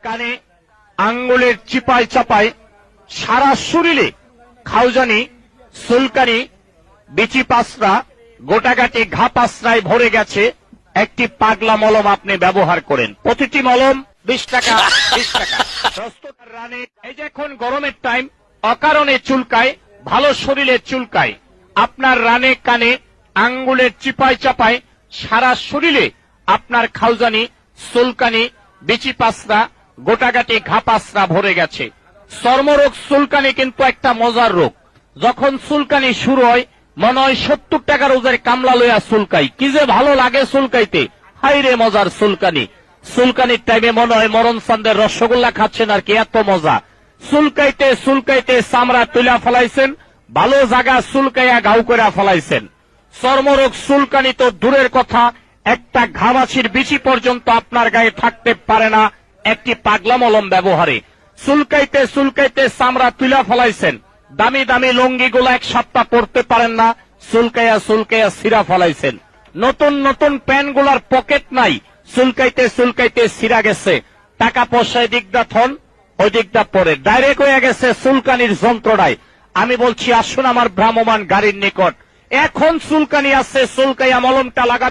কানে আঙ্গুলের চিপায় চাপায় সারা শরীরে খাউজানি, সুলকানি, বিচি পাসরা, গোটাগাটি ঘা পাসরায় ভরে গেছে, একটি পাগলা মলম আপনি ব্যবহার করেন। প্রতিটি মলম 20 টাকা 20 টাকা। দস্তকার রানে এই যে এখন গরমের টাইম, অকারণে চুলকায়, ভালো শরীরে চুলকায়, আপনার রানে কানে আঙ্গুলের চিপায় চাপায় সারা শরীরে আপনার খাউজানি, সুলকানি, বিচি পাসরা, গোটাগাটি ঘা পাসরা ভরে গেছে। চর্মরোগ চুলকানি কিন্তু একটা মজার রোগ। যখন চুলকানি শুরু হয় মনে হয় 70 টাকার ওজের কামলা লইয়া চুলকাই, কি যে ভালো লাগে চুলকাইতে, হাই রে মজার চুলকানি। চুলকানির টাইমে মনে হয় মরণ চান্দের রসগোল্লা খাচ্ছেন আর কি, এত মজা। চুলকাইতে চুলকাইতে চামড়া তুলা ফেলাইছেন, ভালো জায়গা চুলকাইয়া ঘাউ করে ফেলাইছেন। চর্মরোগ চুলকানি তো দূরের কথা, একটা ঘামাছির বিচি পর্যন্ত আপনার গায়ে থাকতে পারে না একটি পাগলা মলম ব্যবহারে। চুলকাইতে চুলকাইতে চামড়া তুলা ফেলাইছেন, দামি দামি লুঙ্গিগুলো এক সপ্তাহ পরতে পারেন না, চুলকাইয়া চুলকাইয়া ছিঁড়া ফেলাইছেন। নতুন নতুন প্যান্টগুলার পকেট নাই, চুলকাইতে চুলকাইতে ছিঁড়া গেছে। টাকা পয়সা দিকদা থন, ওই দিকটা পরে ডাইরেক্ট হয়ে গেছে চুলকানির যন্ত্রণায়। আমি বলছি আসুন আমার ভ্রাম্যমান গাড়ির নিকট, এখন চুলকানি আছে, চুলকাইয়া মলমটা লাগা।